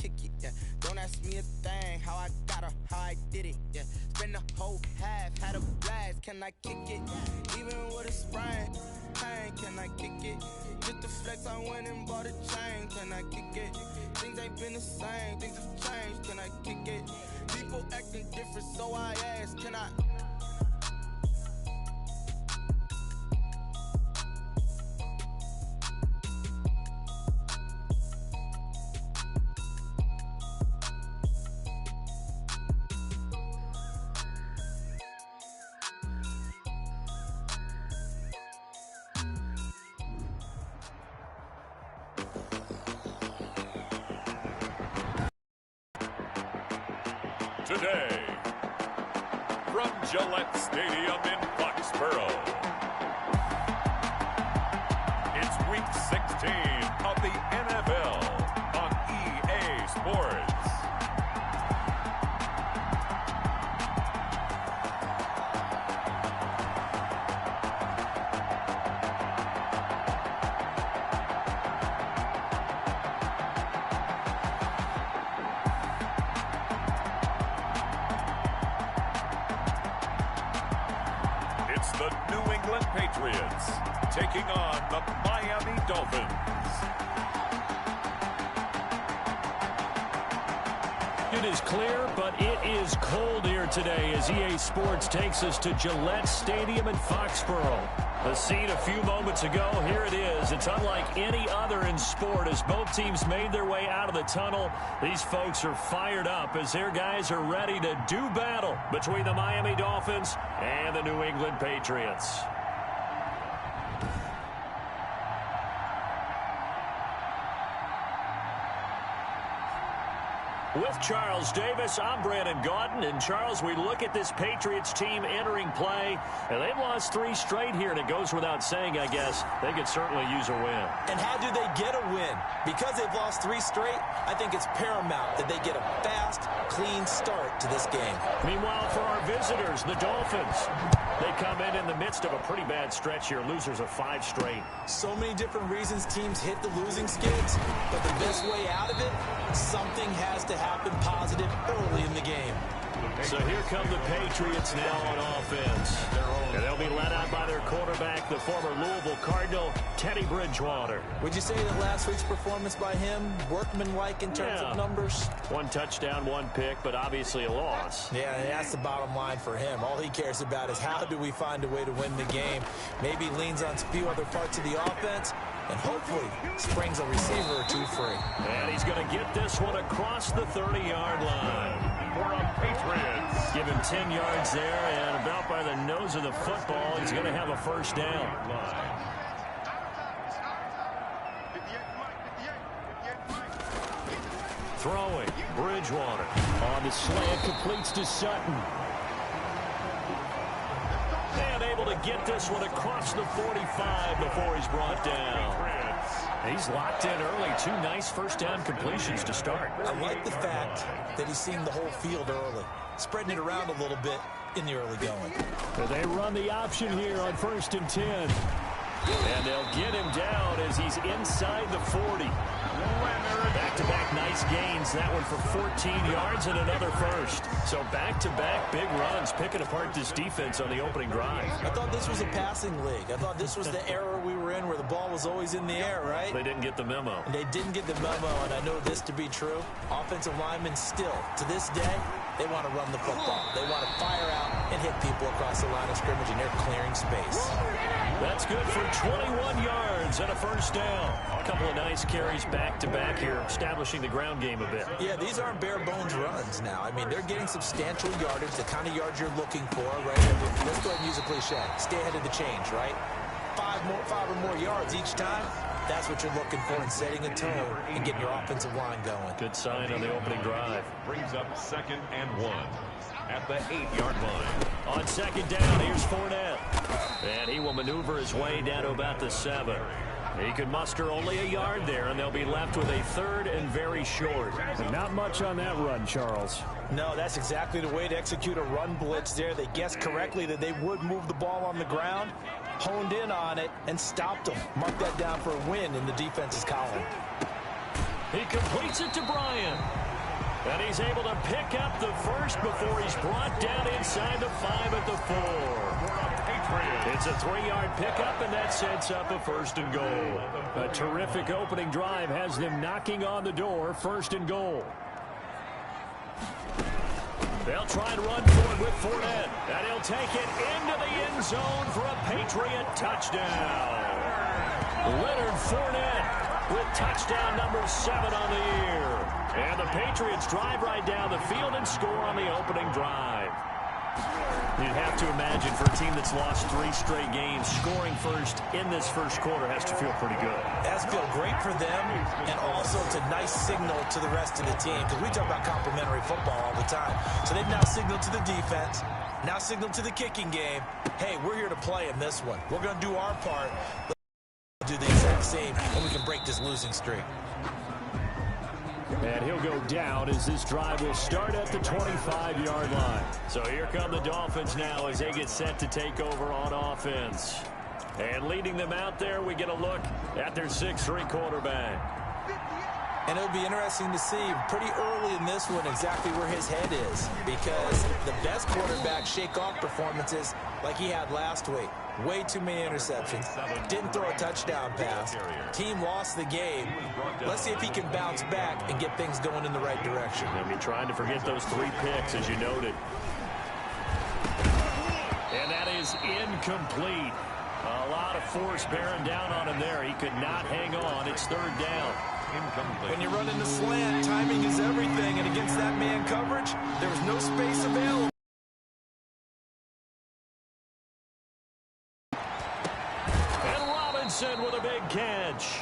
kick it, yeah. Don't ask me a thing, how I got her, how I did it, yeah. Spend the whole half, had a blast, can I kick it? Even with a sprain, pain, can I kick it? Just the flex, I went and bought a chain, can I kick it? Things ain't been the same, things have changed, can I kick it? People acting different, so I ask, can I? Today, from Gillette Stadium in Foxborough, it's Week 16 of the NFL on EA Sports. The New England Patriots taking on the Miami Dolphins. It is clear, but it is cold here today as EA Sports takes us to Gillette Stadium in Foxborough. The scene a few moments ago, here it is. It's unlike any other in sport as both teams made their way out of the tunnel. These folks are fired up as their guys are ready to do battle between the Miami Dolphins and the New England Patriots. With Charles Davis, I'm Brandon Gaudin. And, Charles, we look at this Patriots team entering play, and they've lost 3 straight here, and it goes without saying, I guess, they could certainly use a win. And how do they get a win? Because they've lost 3 straight, I think it's paramount that they get a fast, clean start to this game. Meanwhile, for our visitors, the Dolphins, they come in the midst of a pretty bad stretch here, losers of 5 straight. So many different reasons teams hit the losing skids, but the best way out of it, something has to happen positive early in the game. So here come the Patriots now on offense. And they'll be led out by their quarterback, the former Louisville Cardinal, Teddy Bridgewater. Would you say that last week's performance by him, workmanlike in terms of numbers? 1 touchdown, 1 pick, but obviously a loss. Yeah, and that's the bottom line for him. All he cares about is how do we find a way to win the game. Maybe leans on a few other parts of the offense, and hopefully springs a receiver or 2 free. And he's going to get this one across the 30-yard line. For the Patriots. Give him 10 yards there, and about by the nose of the football, he's going to have a first down. Throwing, Bridgewater on the slant, completes to Sutton. And able to get this one across the 45 before he's brought down. He's locked in early. 2 nice first down completions to start. I like the fact that he's seeing the whole field early, spreading it around a little bit in the early going. They run the option here on 1st and 10. And they'll get him down as he's inside the 40. Back-to-back nice gains. That one for 14 yards and another first. So back-to-back big runs, picking apart this defense on the opening drive. I thought this was a passing league. I thought this was the era we were in where the ball was always in the air, right? They didn't get the memo. And they didn't get the memo, and I know this to be true. Offensive linemen still, to this day, they want to run the football. They want to fire out and hit people across the line of scrimmage, and they're clearing space. That's good for 21 yards and a first down. A couple of nice carries back-to-back here, establishing the ground game a bit. Yeah, these aren't bare-bones runs now. I mean, they're getting substantial yardage, the kind of yards you're looking for, right? Let's go ahead and use a cliche. Stay ahead of the change, right? 5 or more yards each time. That's what you're looking for in setting a tone and getting your offensive line going. Good sign on the opening drive. Brings up 2nd and 1 at the 8-yard line. On 2nd down, here's Fournette. And he will maneuver his way down to about the 7. He could muster only a yard there, and they'll be left with a 3rd and very short. Not much on that run, Charles. No, that's exactly the way to execute a run blitz there. They guessed correctly that they would move the ball on the ground, honed in on it, and stopped them. Mark that down for a win in the defense's column. He completes it to Bryant. And he's able to pick up the first before he's brought down inside the 5 at the 4. It's a 3-yard pickup, and that sets up a 1st and goal. A terrific opening drive has them knocking on the door, 1st and goal. They'll try and run for it with Fournette, and he'll take it into the end zone for a Patriot touchdown. Leonard Fournette with touchdown number 7 on the year. And the Patriots drive right down the field and score on the opening drive. You'd have to imagine for a team that's lost 3 straight games, scoring first in this first quarter has to feel pretty good. It has to feel great for them, and also it's a nice signal to the rest of the team, because we talk about complimentary football all the time. So they've now signaled to the defense, now signaled to the kicking game, hey, we're here to play in this one. We're going to do our part. Let's do the exact same, and we can break this losing streak. And he'll go down as this drive will start at the 25-yard line. So here come the Dolphins now as they get set to take over on offense. And leading them out there, we get a look at their 6'3" quarterback. And it'll be interesting to see pretty early in this one exactly where his head is, because the best quarterback shake off performances like he had last week. Way too many interceptions. Didn't throw a touchdown pass. Team lost the game. Let's see if he can bounce back and get things going in the right direction. They'll be trying to forget those 3 picks, as you noted. And that is incomplete. A lot of force bearing down on him there. He could not hang on. It's 3rd down. When you run in the slant, timing is everything. And against that man coverage, there was no space available. With a big catch.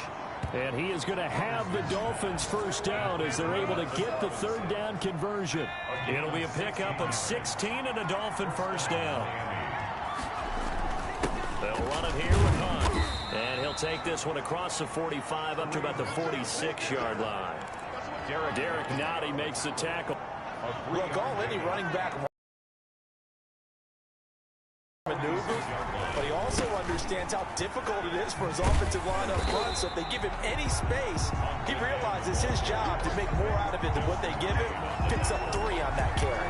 And he is going to have the Dolphins 1st down as they're able to get the 3rd down conversion. It'll be a pickup of 16 and a Dolphin 1st down. They'll run it here with Hunt. And he'll take this one across the 45 up to about the 46-yard line. Derek Nottie makes the tackle. Look, all any running back maneuver, but he also understands how difficult it is for his offensive line up front. So if they give him any space, he realizes his job to make more out of it than what they give him. Picks up 3 on that carry.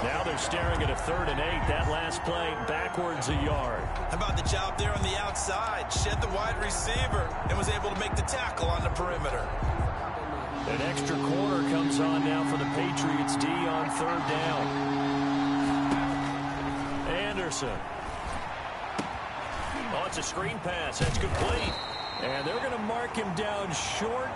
Now they're staring at a 3rd and 8. That last play backwards a yard. How about the job there on the outside? Shed the wide receiver and was able to make the tackle on the perimeter. An extra corner comes on now for the Patriots D on 3rd down. Anderson. Oh, it's a screen pass. That's complete. And they're going to mark him down short,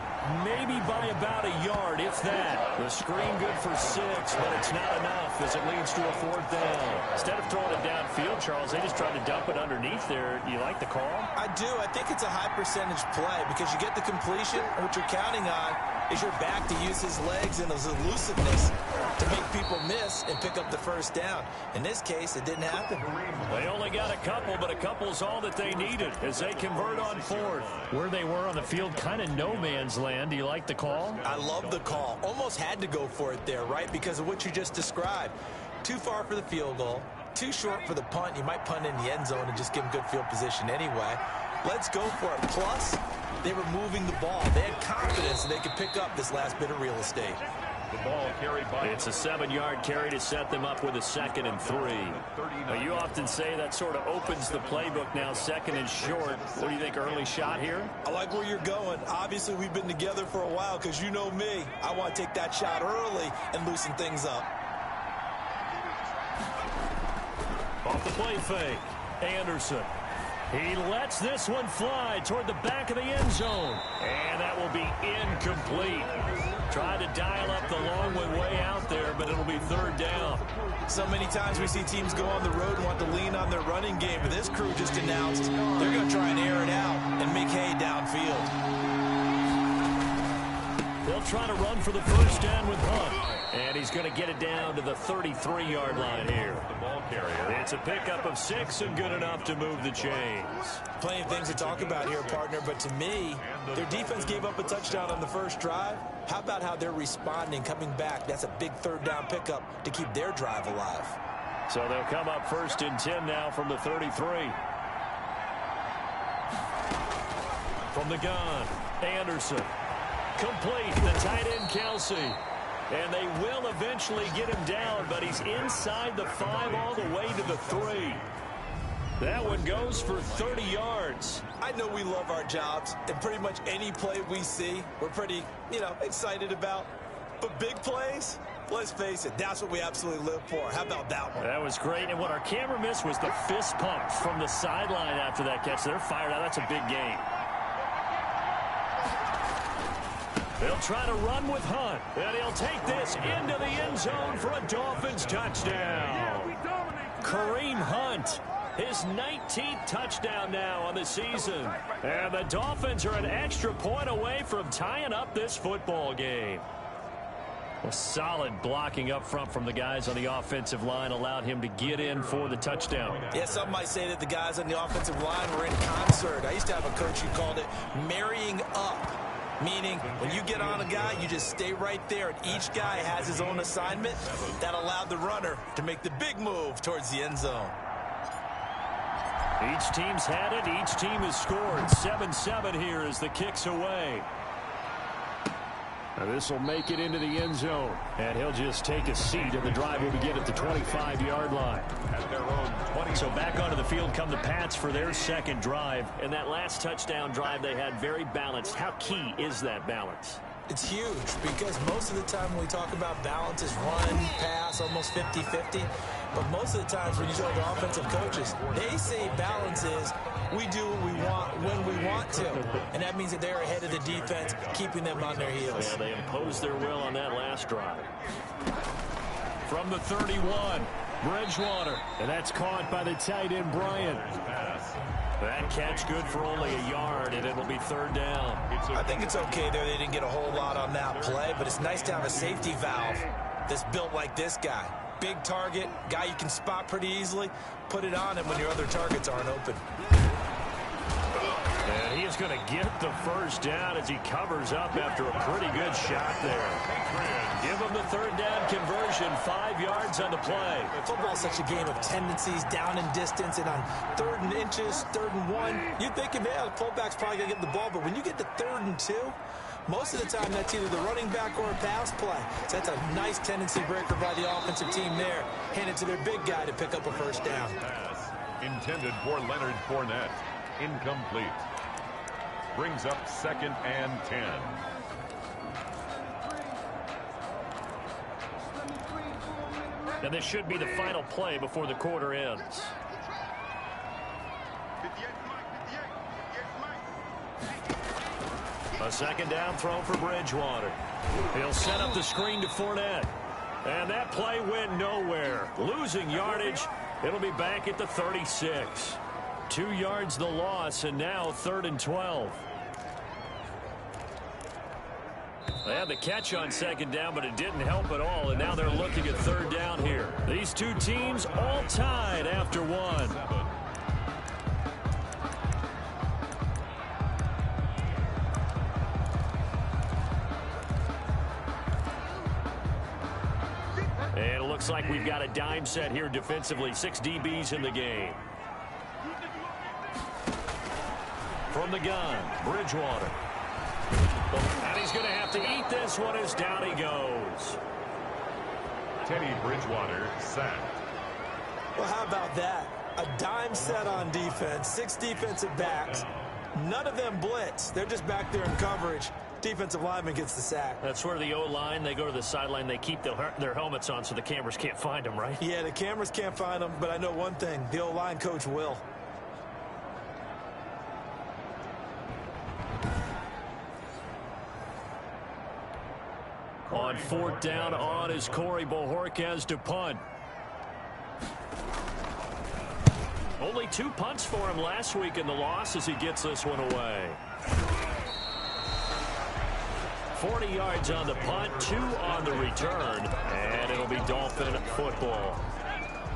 maybe by about a yard, if that. The screen good for 6, but it's not enough as it leads to a 4th down. Instead of throwing it downfield, Charles, they just tried to dump it underneath there. You like the call? I do. I think it's a high-percentage play because you get the completion. What you're counting on is your back to use his legs and his elusiveness to make people miss and pick up the 1st down. In this case, it didn't happen. They only got a couple, but a couple's all that they needed as they convert on 4th. Where they were on the field, kind of no man's land. Do you like the call? I love the call. Almost had to go for it there, right? Because of what you just described. Too far for the field goal. Too short for the punt. You might punt in the end zone and just give them good field position anyway. Let's go for it. Plus, they were moving the ball. They had confidence that they could pick up this last bit of real estate. The ball carried by. It's a 7-yard carry to set them up with a 2nd and 3. Now, you often say that sort of opens the playbook now, 2nd and short. What do you think, early shot here? I like where you're going. Obviously, we've been together for a while because you know me. I want to take that shot early and loosen things up. Off the play fake, Anderson. He lets this one fly toward the back of the end zone. And that will be incomplete. Tried to dial up the long one way out there, but it'll be 3rd down. So many times we see teams go on the road and want to lean on their running game, but this crew just announced they're going to try and air it out and make hay downfield. They'll try to run for the 1st down with Hunt. And he's going to get it down to the 33-yard line here. The ball carrier. It's a pickup of 6 and good enough to move the chains. Plenty of things to talk about here, partner, but to me, their defense gave up a touchdown on the 1st drive. How about how they're responding, coming back? That's a big 3rd down pickup to keep their drive alive. So they'll come up 1st and 10 now from the 33. From the gun, Anderson. Complete, the tight end, Kelsey. And they will eventually get him down, but he's inside the 5 all the way to the 3. That one goes for 30 yards. I know we love our jobs, and pretty much any play we see, we're pretty, excited about. But big plays, let's face it, that's what we absolutely live for. How about that one? That was great, and what our camera missed was the fist pump from the sideline after that catch. They're fired out. That's a big game. They'll try to run with Hunt, and he'll take this into the end zone for a Dolphins touchdown. Kareem Hunt, his 19th touchdown now on the season. And the Dolphins are an extra point away from tying up this football game. A solid blocking up front from the guys on the offensive line allowed him to get in for the touchdown. Yeah, some might say that the guys on the offensive line were in concert. I used to have a coach who called it marrying up. Meaning, when you get on a guy, you just stay right there, and each guy has his own assignment. That allowed the runner to make the big move towards the end zone. Each team's had it. Each team has scored. 7-7 here as the kick's away. Now this will make it into the end zone. And he'll just take a seat, and the drive will begin at the 25-yard line. At their own 20. So back onto the field come the Pats for their second drive. And that last touchdown drive they had very balanced. How key is that balance? It's huge because most of the time when we talk about balance is run, pass, almost 50-50. But most of the times when you talk to offensive coaches, they say balance is we do what we want when we want to. And that means that they're ahead of the defense, keeping them on their heels. Yeah, they imposed their will on that last drive. From the 31, Bridgewater. And that's caught by the tight end, Bryant. That catch good for only a yard, and it'll be third down. I think it's okay there. They didn't get a whole lot on that play, but it's nice to have a safety valve that's built like this guy. Big target, guy you can spot pretty easily. Put it on him when your other targets aren't open. And he is going to get the first down as he covers up after a pretty good shot there. Give him the third down conversion, 5 yards on the play. Football is such a game of tendencies, down in distance, and on 3rd and inches, 3rd and 1, you'd think, yeah, the fullback's probably going to get the ball, but when you get to 3rd and 2, most of the time that's either the running back or a pass play. So that's a nice tendency breaker by the offensive team there. Hand it to their big guy to pick up a first down. Pass intended for Leonard Fournette. Incomplete. Brings up 2nd and 10. And this should be the final play before the quarter ends. A second down throw for Bridgewater. He'll set up the screen to Fournette. And that play went nowhere. Losing yardage. It'll be back at the 36. 2 yards the loss, and now 3rd and 12. They had the catch on second down, but it didn't help at all, and now they're looking at 3rd down here. These two teams all tied after one. And it looks like we've got a dime set here defensively. 6 DBs in the game. From the gun, Bridgewater. And he's going to have to eat this one as down he goes. Teddy Bridgewater sacked. Well, how about that? A dime set on defense, 6 defensive backs. None of them blitz. They're just back there in coverage. Defensive lineman gets the sack. That's where the O-line, they go to the sideline, they keep their helmets on so the cameras can't find them, right? Yeah, the cameras can't find them, but I know one thing. The O-line coach will. On 4th down on is Corey Bojorquez to punt. Only 2 punts for him last week in the loss as he gets this one away. 40 yards on the punt, 2 on the return, and it'll be Dolphin football.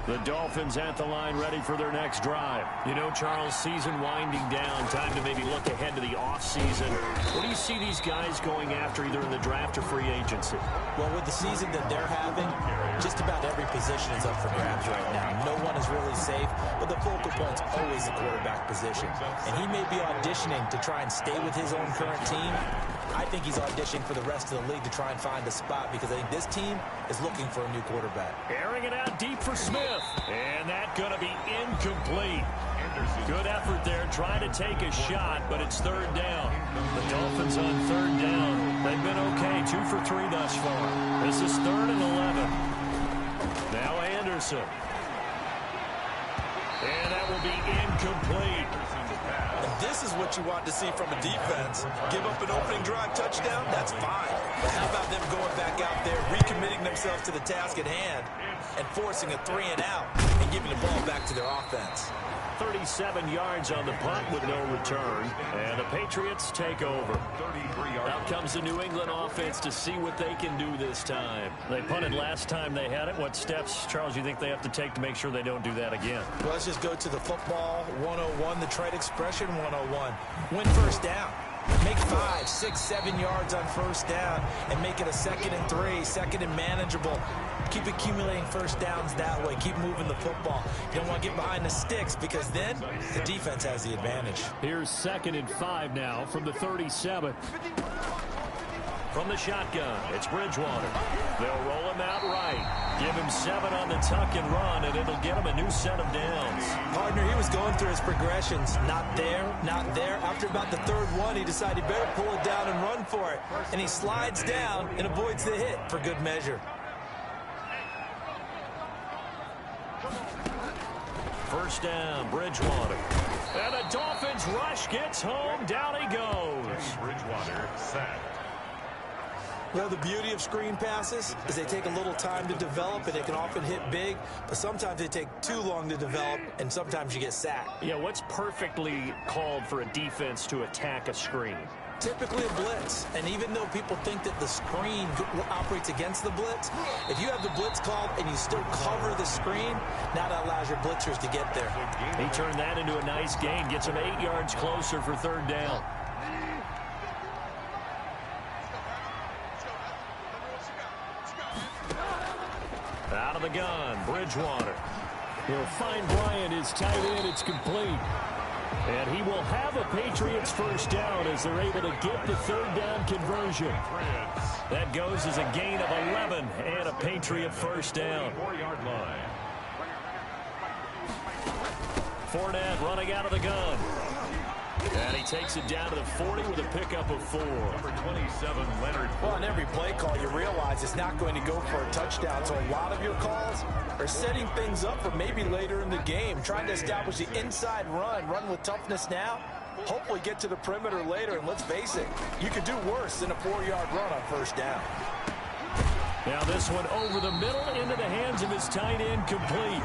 The Dolphins at the line ready for their next drive. You know, Charles, season winding down, time to maybe look ahead to the offseason. What do you see these guys going after either in the draft or free agency? Well, with the season that they're having, just about every position is up for grabs right now. No one is really safe, but the focal point's always the quarterback position. And he may be auditioning to try and stay with his own current team. I think he's auditioning for the rest of the league to try and find a spot because I think this team is looking for a new quarterback. Airing it out deep for Smith. And that's going to be incomplete. Good effort there, trying to take a shot, but it's third down. The Dolphins on third down. They've been okay, 2 for 3 thus far. This is 3rd and 11. Now Anderson. And that will be incomplete. And this is what you want to see from a defense. Give up an opening drive touchdown, that's fine. But how about them going back out there, recommitting themselves to the task at hand, and forcing a 3 and out, and giving the ball back to their offense. 37 yards on the punt with no return. And the Patriots take over. Out comes the New England offense to see what they can do this time. They punted last time they had it. What steps, Charles, you think they have to take to make sure they don't do that again? Well, let's just go to the football 101, the trade expression 101. Win first down. Make 5, 6, 7 yards on first down and make it a 2nd and 3, 2nd and manageable. Keep accumulating first downs that way. Keep moving the football. You don't want to get behind the sticks because then the defense has the advantage. Here's 2nd and 5 now from the 37. From the shotgun, it's Bridgewater. They'll roll him out right. Give him 7 on the tuck and run, and it'll get him a new set of downs. Partner, he was going through his progressions. Not there, not there. After about the 3rd one, he decided he better pull it down and run for it. And he slides down and avoids the hit for good measure. First down, Bridgewater. And the Dolphins rush gets home. Down he goes. Bridgewater sacked. Well, the beauty of screen passes is they take a little time to develop, and they can often hit big, but sometimes they take too long to develop, and sometimes you get sacked. Yeah, what's perfectly called for a defense to attack a screen? Typically a blitz, and even though people think that the screen operates against the blitz, if you have the blitz called and you still cover the screen, now that allows your blitzers to get there. He turned that into a nice gain, gets him 8 yards closer for 3rd down. Out of the gun, Bridgewater. He'll find Bryant, his tight end. It's complete. And he will have a Patriots first down as they're able to get the 3rd down conversion. That goes as a gain of 11 and a Patriot first down. 4-yard line. Fournette running out of the gun. And he takes it down to the 40 with a pickup of 4. Number 27, Leonard. Well, on every play call, you realize it's not going to go for a touchdown. So a lot of your calls are setting things up for maybe later in the game, trying to establish the inside run with toughness now, hopefully get to the perimeter later. And let's face it, you could do worse than a 4-yard run on first down. Now this one over the middle into the hands of his tight end, complete.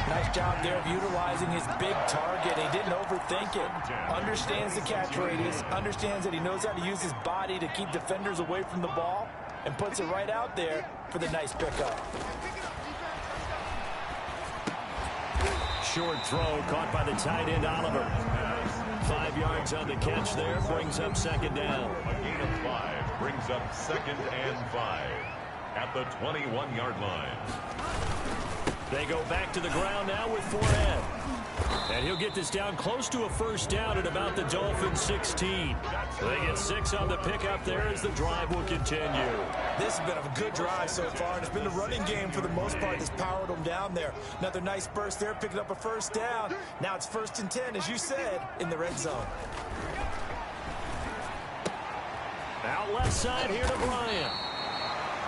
Nice job there of utilizing his big target. He didn't overthink it. Understands the catch radius, understands that he knows how to use his body to keep defenders away from the ball, and puts it right out there for the nice pickup. Short throw caught by the tight end, Oliver. 5 yards on the catch there, brings up 2nd down. A gain of 5 brings up 2nd and 5 at the 21-yard line. They go back to the ground now with Fournette. And he'll get this down close to a first down at about the Dolphins 16. They get 6 on the pickup there as the drive will continue. This has been a good drive so far, and it's been the running game for the most part that's powered them down there. Another nice burst there, picking up a first down. Now it's 1st and 10, as you said, in the red zone. Out left side here to Bryant.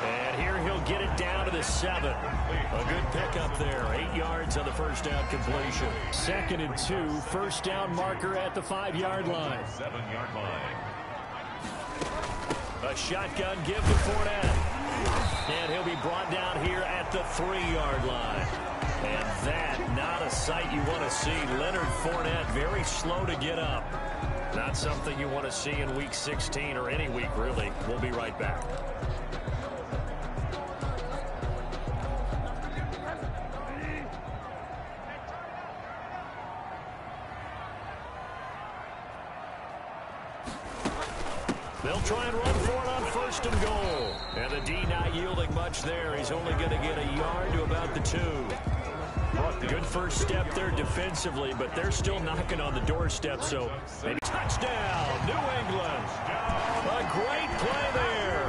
And here he'll get it down to the 7. A good pickup there. 8 yards on the first down completion. 2nd and 2. First down marker at the 5-yard line. 7-yard line. A shotgun give to Fournette. And he'll be brought down here at the 3-yard line. And that, not a sight you want to see. Leonard Fournette very slow to get up. Not something you want to see in Week 16 or any week, really. We'll be right back. They'll try and run for it on 1st and goal. And the D not yielding much there. He's only going to get a yard to about the 2. Good first step there defensively, but they're still knocking on the doorstep, so maybe touchdown. touchdown, New England. A great play there.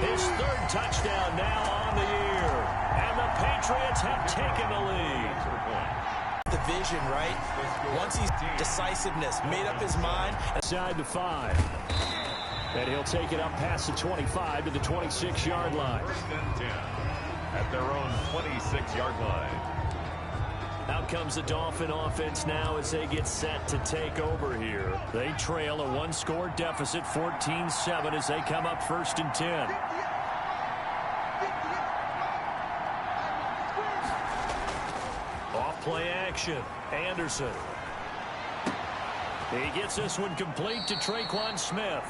His third touchdown now on the year. And the Patriots have taken the lead. The vision, right? Once he's decisiveness, made up his mind. Side to 5. And he'll take it up past the 25 to the 26-yard line. First and 10 at their own 26-yard line. Out comes the Dolphin offense now as they get set to take over here. They trail a one-score deficit, 14-7, as they come up first and 10. Off play action. Anderson. He gets this one complete to Traquan Smith.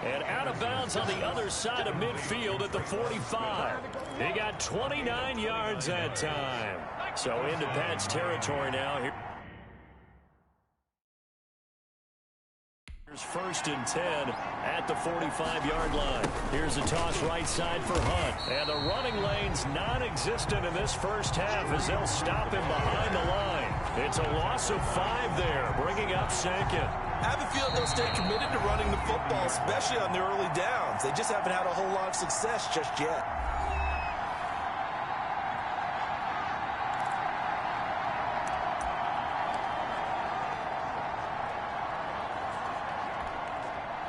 And out of bounds on the other side of midfield at the 45. He got 29 yards that time. So into Pat's territory now. Here's first and 10 at the 45-yard line. Here's a toss right side for Hunt. And the running lane's non-existent in this first half as they'll stop him behind the line. It's a loss of 5 there, bringing up second. I have a feeling they'll stay committed to running the football, especially on the early downs. They just haven't had a whole lot of success just yet.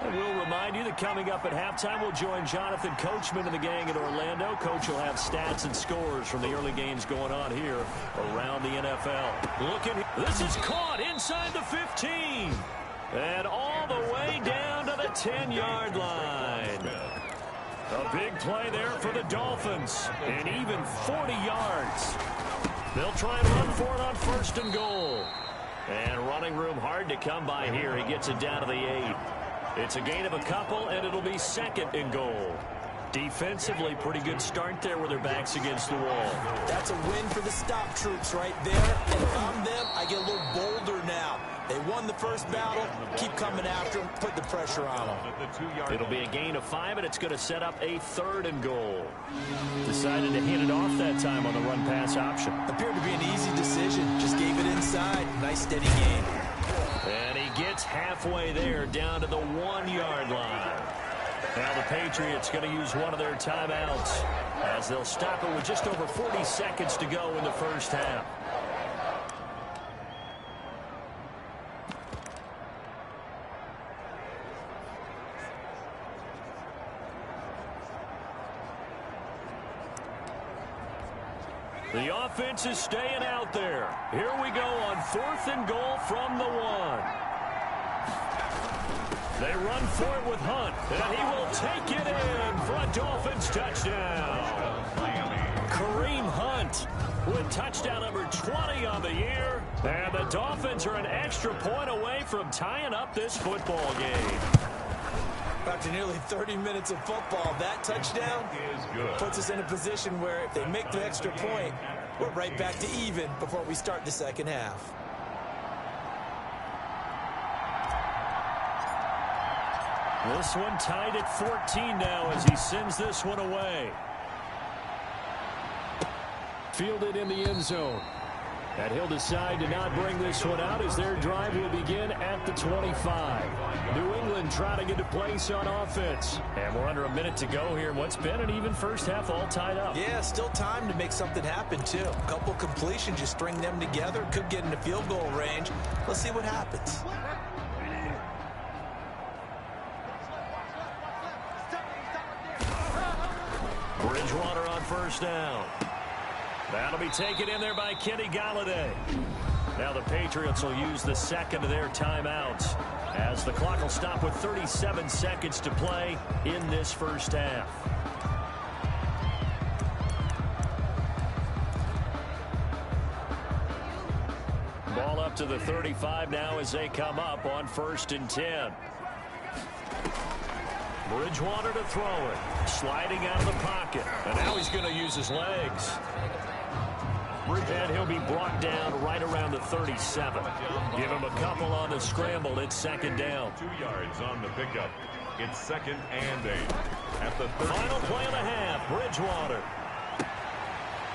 And we'll remind you that coming up at halftime, we'll join Jonathan Coachman and the gang in Orlando. Coach will have stats and scores from the early games going on here around the NFL. This is caught inside the 15. And all the way down to the 10-yard line. A big play there for the Dolphins. And even 40 yards. They'll try and run for it on first and goal. And running room hard to come by here. He gets it down to the 8. It's a gain of a couple, and it'll be second and goal. Defensively, pretty good start there with their backs against the wall. That's a win for the stop troops right there. And if I'm them, I get a little bolder now. They won the first battle. Keep coming after them. Put the pressure on them. It'll be a gain of 5, and it's going to set up a third and goal. Decided to hand it off that time on the run-pass option. Appeared to be an easy decision. Just gave it inside. Nice, steady game. And he gets halfway there down to the 1-yard line. Now the Patriots going to use one of their timeouts as they'll stop it with just over 40 seconds to go in the first half. The offense is staying out there. Here we go on 4th and goal from the 1. They run for it with Hunt, and he will take it in for a Dolphins touchdown. Kareem Hunt with touchdown number 20 on the year. And the Dolphins are an extra point away from tying up this football game. After nearly 30 minutes of football, that touchdown puts us in a position where if they make the extra point, we're right back to even before we start the second half. This one tied at 14 now as he sends this one away. Fielded in the end zone. And he'll decide to not bring this one out as their drive will begin at the 25. New England trying to get a place on offense. And we're under a minute to go here. What's been an even first half all tied up. Yeah, still time to make something happen, too. A couple completions, you string them together, could get into field goal range. Let's see what happens. Bridgewater on first down. That'll be taken in there by Kenny Galladay. Now the Patriots will use the second of their timeouts as the clock will stop with 37 seconds to play in this first half. Ball up to the 35 now as they come up on 1st and 10. Bridgewater to throw it. Sliding out of the pocket. And now he's going to use his legs. And he'll be brought down right around the 37. Give him a couple on the scramble. It's second down. 2 yards on the pickup. It's 2nd and 8. At the final play of the half, Bridgewater.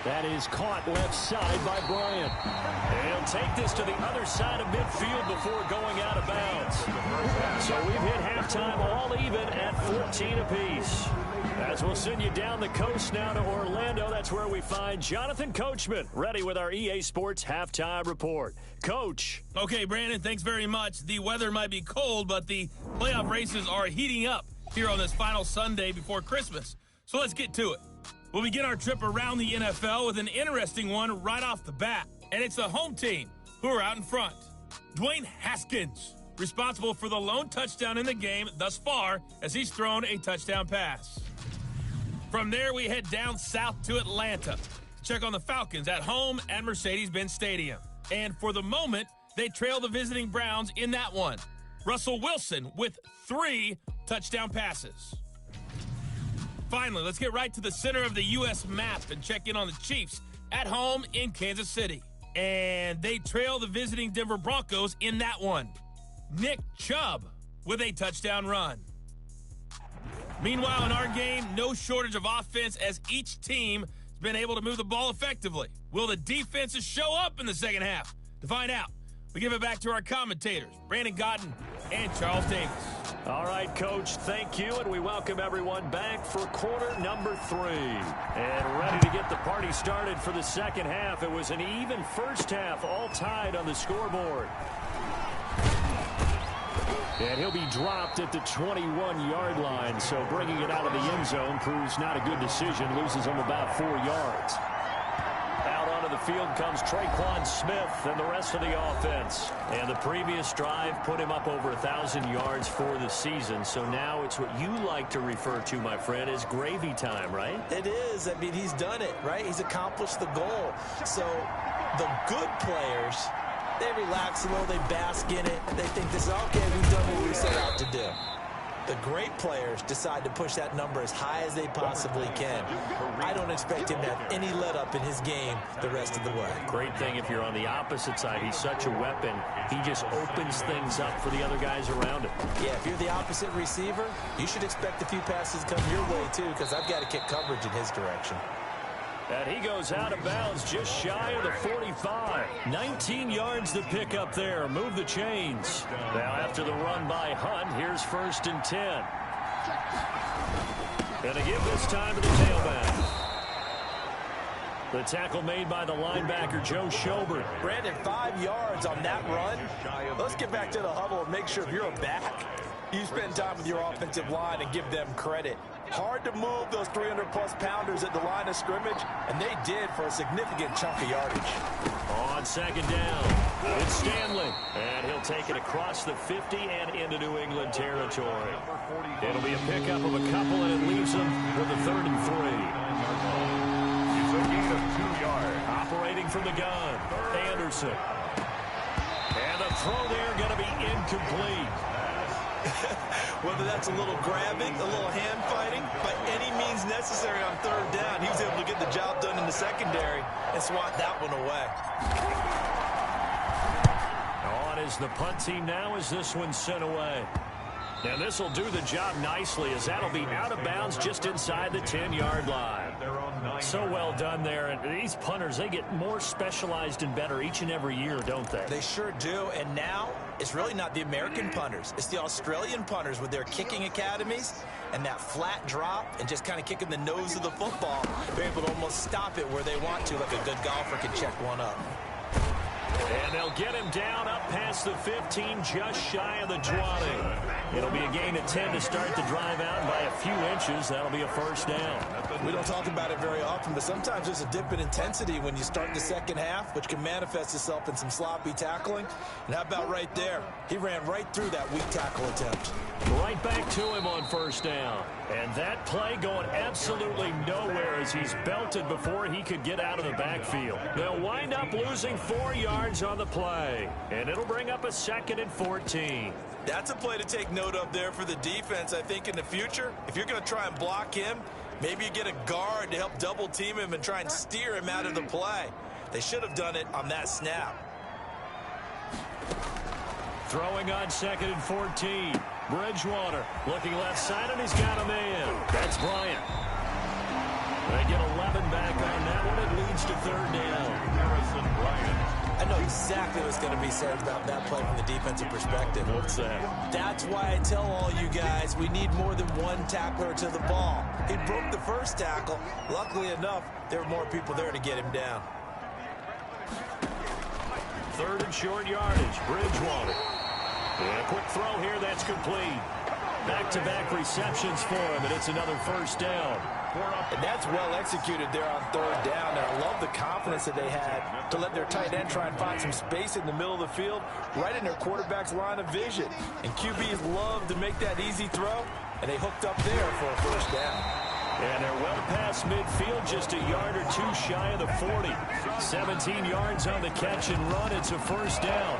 That is caught left side by Bryant. And he'll take this to the other side of midfield before going out of bounds. So we've hit halftime all even at 14 apiece. As we'll send you down the coast now to Orlando, that's where we find Jonathan Coachman, ready with our EA Sports Halftime Report. Coach. Okay, Brandon, thanks very much. The weather might be cold, but the playoff races are heating up here on this final Sunday before Christmas. So let's get to it. We'll begin our trip around the NFL with an interesting one right off the bat. And it's the home team who are out in front. Dwayne Haskins, responsible for the lone touchdown in the game thus far as he's thrown a touchdown pass. From there, we head down south to Atlanta to check on the Falcons at home at Mercedes-Benz Stadium. And for the moment, they trail the visiting Browns in that one. Russell Wilson with 3 touchdown passes. Finally, let's get right to the center of the U.S. map and check in on the Chiefs at home in Kansas City. And they trail the visiting Denver Broncos in that one. Nick Chubb with a touchdown run. Meanwhile, in our game, no shortage of offense as each team has been able to move the ball effectively. Will the defenses show up in the second half? To find out, we give it back to our commentators, Brandon Godden and Charles Davis. All right, Coach, thank you, and we welcome everyone back for quarter number 3. And ready to get the party started for the second half. It was an even first half, all tied on the scoreboard. And he'll be dropped at the 21-yard line, so bringing it out of the end zone proves not a good decision, loses him about 4 yards. Out onto the field comes Traquan Smith and the rest of the offense. And the previous drive put him up over 1,000 yards for the season. So now it's what you like to refer to, my friend, as gravy time, right? It is. I mean, he's done it, right? He's accomplished the goal. So the good players, they relax a little, they bask in it. They think this is okay, we've done what we set out to do. The great players decide to push that number as high as they possibly can. I don't expect him to have any let up in his game the rest of the way. Great thing if you're on the opposite side. He's such a weapon. He just opens things up for the other guys around him. Yeah, if you're the opposite receiver, you should expect a few passes come your way too, because I've got to kick coverage in his direction. And he goes out of bounds just shy of the 45. 19 yards to pick up there. Move the chains. Now after the run by Hunt, here's 1st and 10. Going to give this time to the tailback. The tackle made by the linebacker, Joe Schobert. Brandon, 5 yards on that run. Let's get back to the huddle and make sure if you're a back, you spend time with your offensive line and give them credit. Hard to move those 300-plus pounders at the line of scrimmage, and they did for a significant chunk of yardage. On 2nd down, it's Stanley. And he'll take it across the 50 and into New England territory. It'll be a pickup of a couple, and it leaves them with a 3rd and 3. It's a gain of 2 yards. Operating from the gun, Anderson. And the throw there going to be incomplete. Whether that's a little grabbing, a little hand fighting, by any means necessary on 3rd down, he was able to get the job done in the secondary and swat that one away. On is the punt team now as this one's sent away. And this will do the job nicely as that'll be out of bounds just inside the 10-yard line. So well done there. And these punters, they get more specialized and better each and every year, don't they? They sure do. And now it's really not the American punters. It's the Australian punters with their kicking academies and that flat drop and just kind of kicking the nose of the football. They're able to almost stop it where they want to, like a good golfer can check one up. And they'll get him down up past the 15, just shy of the 20. It'll be a gain of 10 to start the drive out by a few inches. That'll be a 1st down. We don't talk about it very often, but sometimes there's a dip in intensity when you start the second half, which can manifest itself in some sloppy tackling. And how about right there? He ran right through that weak tackle attempt. Right back to him on 1st down. And that play going absolutely nowhere as he's belted before he could get out of the backfield. They'll wind up losing 4 yards on the play. And it'll bring up a 2nd and 14. That's a play to take note of there for the defense, I think, in the future. If you're going to try and block him, maybe you get a guard to help double team him and try and steer him out of the play. They should have done it on that snap. Throwing on 2nd and 14. Bridgewater looking left side, and he's got him in. That's Bryant. They get 11 back on that one, it leads to third down. Harrison Bryant. I know exactly what's going to be said about that play from the defensive perspective. What's that? That's why I tell all you guys we need more than one tackler to the ball. He broke the first tackle. Luckily enough, there were more people there to get him down. Third and short yardage. Bridgewater. And a quick throw here. That's complete. Back-to-back receptions for him, and it's another first down. And that's well executed there on third down. And I love the confidence that they had to let their tight end try and find some space in the middle of the field, right in their quarterback's line of vision. And QBs love to make that easy throw, and they hooked up there for a first down. And they're well past midfield, just a yard or two shy of the 40. 17 yards on the catch and run. It's a first down.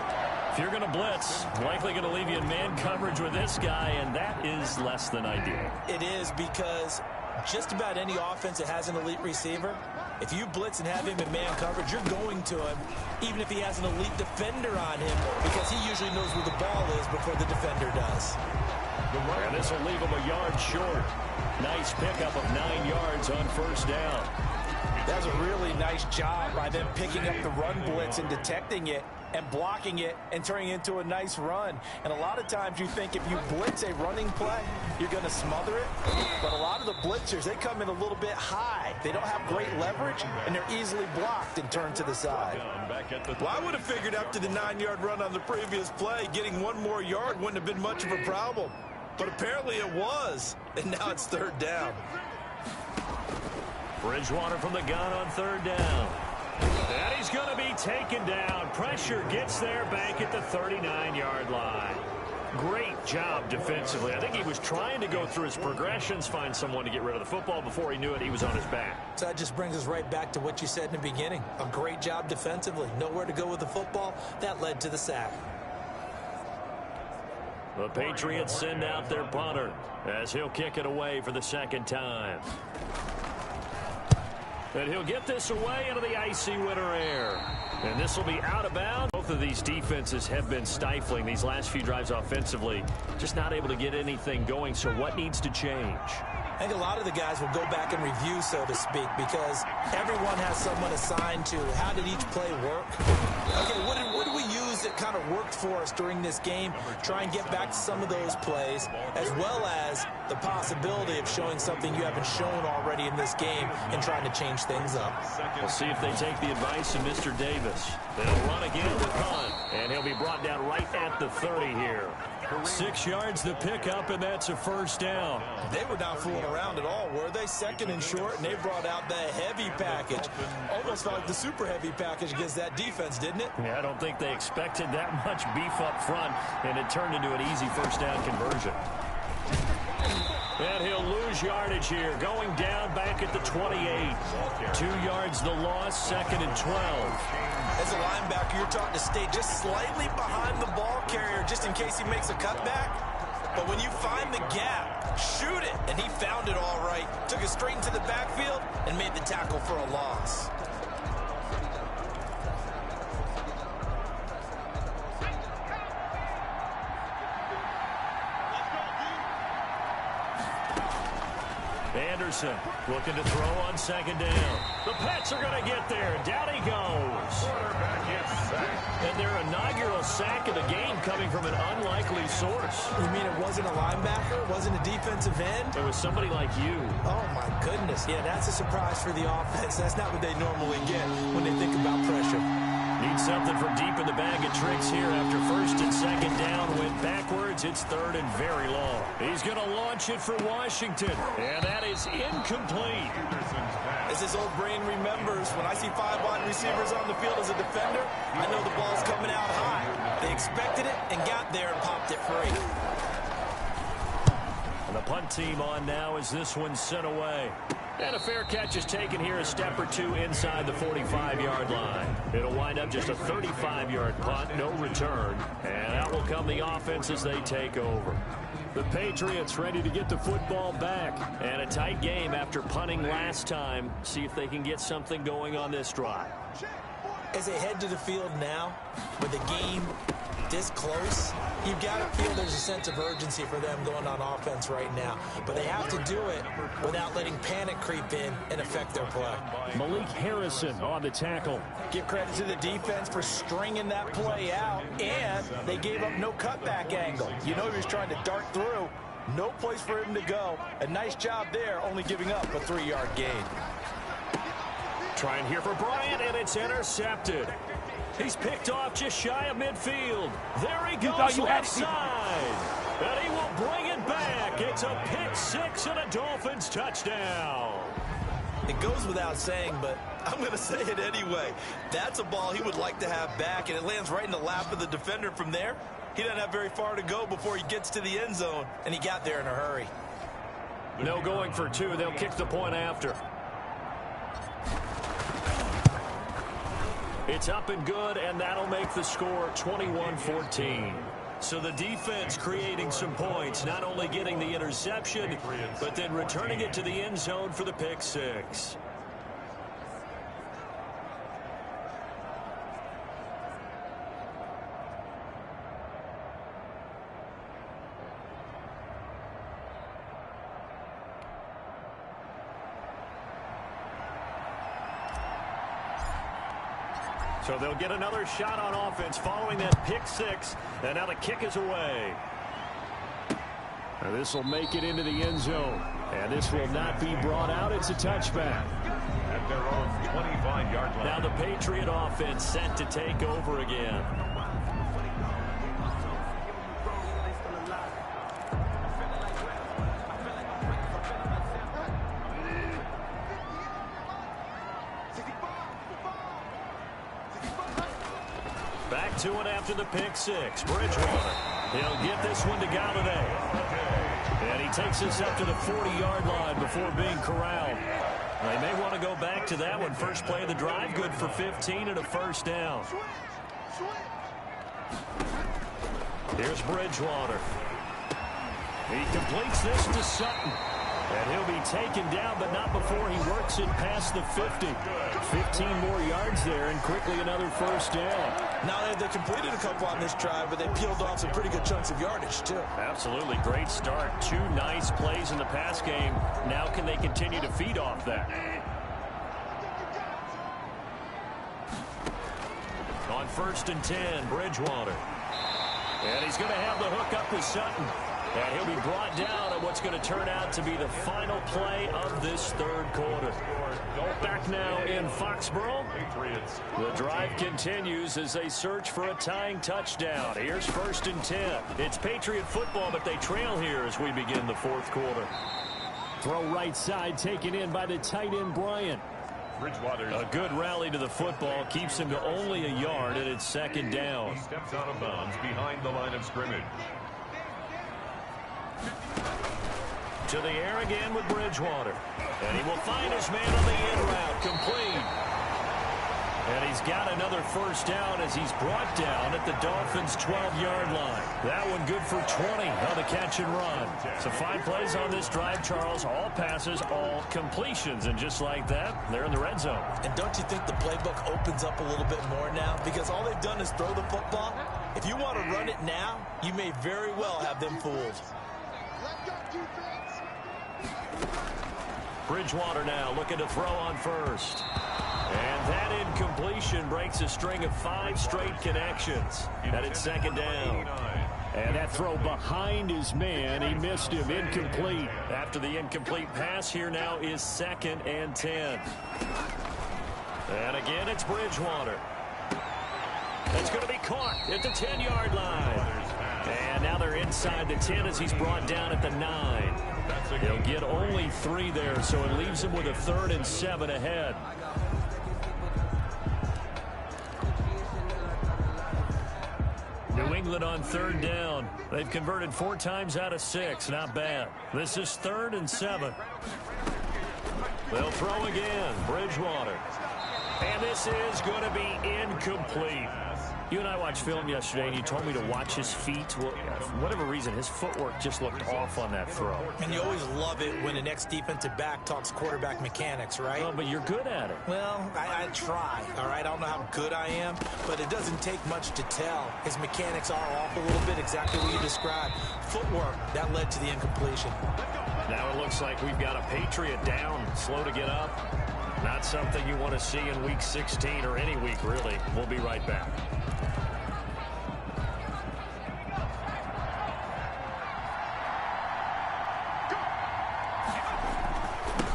If you're going to blitz, likely going to leave you in man coverage with this guy, and that is less than ideal. It is, because just about any offense that has an elite receiver, if you blitz and have him in man coverage, you're going to him, even if he has an elite defender on him, because he usually knows where the ball is before the defender does. And this will leave him a yard short. Nice pickup of 9 yards on first down. That was a really nice job by them picking up the run blitz and detecting it and blocking it and turning it into a nice run. And a lot of times you think if you blitz a running play, you're going to smother it. But a lot of the blitzers, they come in a little bit high. They don't have great leverage, and they're easily blocked and turned to the side. Well, I would have figured after the 9-yard run on the previous play, getting one more yard wouldn't have been much of a problem. But apparently it was, and now it's third down. Bridgewater from the gun on third down. And he's going to be taken down. Pressure gets there back at the 39-yard line. Great job defensively. I think he was trying to go through his progressions, find someone to get rid of the football. Before he knew it, he was on his back. So that just brings us right back to what you said in the beginning. A great job defensively. Nowhere to go with the football. That led to the sack. The Patriots send out their punter as he'll kick it away for the second time. And he'll get this away into the icy winter air. And this will be out of bounds. Both of these defenses have been stifling these last few drives offensively. Just not able to get anything going. So what needs to change? I think a lot of the guys will go back and review, so to speak, because everyone has someone assigned to how did each play work. Okay, what did we use that kind of worked for us during this game? Try and get back to some of those plays, as well as the possibility of showing something you haven't shown already in this game and trying to change things up. We'll see if they take the advice of Mr. Davis. They'll run again with punt, and he'll be brought down right at the 30 here. 6 yards the pickup, and that's a first down. They were not fooling around at all, were they? Second and short, and they brought out the heavy package. Almost felt like the super heavy package against that defense, didn't it? Yeah, I don't think they expected that much beef up front, and it turned into an easy first down conversion. And he'll lose yardage here, going down back at the 28. 2 yards the loss, second and 12. As a linebacker, you're taught to stay just slightly behind the ball carrier just in case he makes a cutback. But when you find the gap, shoot it. And he found it all right. Took it straight into the backfield and made the tackle for a loss. Anderson looking to throw on second down. The Pets are going to get there. Down he goes. And their inaugural sack of the game coming from an unlikely source. You mean it wasn't a linebacker? It wasn't a defensive end? It was somebody like you. Oh, my goodness. Yeah, that's a surprise for the offense. That's not what they normally get when they think about pressure. Need something from deep in the bag of tricks here after first and second down. Went backwards. It's third and very long. He's going to launch it for Washington. And that is incomplete. As his old brain remembers, when I see 5 wide receivers on the field as a defender, I know the ball's coming out high. They expected it and got there and popped it free. And the punt team on now as this one's sent away. And a fair catch is taken here a step or two inside the 45-yard line. It'll wind up just a 35-yard punt, no return. And out will come the offense as they take over. The Patriots ready to get the football back. And a tight game after punting last time. See if they can get something going on this drive. As they head to the field now, with the game this close, you've got to feel there's a sense of urgency for them going on offense right now. But they have to do it without letting panic creep in and affect their play. Malik Harrison on the tackle. Give credit to the defense for stringing that play out, and they gave up no cutback angle. You know he was trying to dart through. No place for him to go. A nice job there, only giving up a 3-yard gain. Trying here for Bryant, and it's intercepted. He's picked off just shy of midfield. There he goes left side. And he will bring it back. It's a pick six and a Dolphins touchdown. It goes without saying, but I'm going to say it anyway. That's a ball he would like to have back, and it lands right in the lap of the defender from there. He doesn't have very far to go before he gets to the end zone, and he got there in a hurry. No going for two. They'll kick the point after. It's up and good, and that'll make the score 21-14. So the defense creating some points, not only getting the interception, but then returning it to the end zone for the pick six. So they'll get another shot on offense following that pick six, and now the kick is away. This will make it into the end zone, and this will not be brought out. It's a touchback. At their own 25-yard line. Now the Patriot offense set to take over again. Back to it after the pick six. Bridgewater. He'll get this one to Galladay. And he takes us up to the 40-yard line before being corralled. They may want to go back to that one. First play of the drive, good for 15 and a first down. Here's Bridgewater. He completes this to Sutton. And he'll be taken down, but not before he works it past the 50. 15 more yards there, and quickly another first down. Now they completed a couple on this drive, but they peeled off some pretty good chunks of yardage, too. Absolutely. Great start. Two nice plays in the pass game. Now can they continue to feed off that? On 1st and 10, Bridgewater. And he's going to have the hook up with Sutton. And he'll be brought down on what's going to turn out to be the final play of this third quarter. Back now in Foxborough. The drive continues as they search for a tying touchdown. Here's 1st and 10. It's Patriot football, but they trail here as we begin the fourth quarter. Throw right side taken in by the tight end Bryant. A good rally to the football keeps him to only a yard, and it's 2nd down. He steps out of bounds behind the line of scrimmage. To the air again with Bridgewater. And he will find his man on the in route. Complete. And he's got another first down as he's brought down at the Dolphins' 12-yard line. That one good for 20 on the catch and run. So 5 plays on this drive, Charles. All passes, all completions. And just like that, they're in the red zone. And don't you think the playbook opens up a little bit more now? Because all they've done is throw the football. If you want to run it now, you may very well have them fooled. Bridgewater now looking to throw on first. And that incompletion breaks a string of 5 straight connections. And it's 2nd down. And that throw behind his man, he missed him, incomplete. After the incomplete pass, here now is 2nd and 10. And again, it's Bridgewater. It's going to be caught at the 10-yard line. And now they're inside the 10 as he's brought down at the 9. He'll get only 3 there, so it leaves him with a 3rd and 7 ahead. New England on 3rd down. They've converted 4 times out of 6. Not bad. This is 3rd and 7. They'll throw again. Bridgewater. And this is going to be incomplete. You and I watched film yesterday, and you told me to watch his feet. Well, for whatever reason, his footwork just looked off on that throw. And you always love it when an ex-defensive back talks quarterback mechanics, right? Oh, but you're good at it. Well, I try, all right? I don't know how good I am, but it doesn't take much to tell. His mechanics are off a little bit, exactly what you described. Footwork, that led to the incompletion. Now it looks like we've got a Patriot down, slow to get up. Not something you want to see in Week 16 or any week, really. We'll be right back.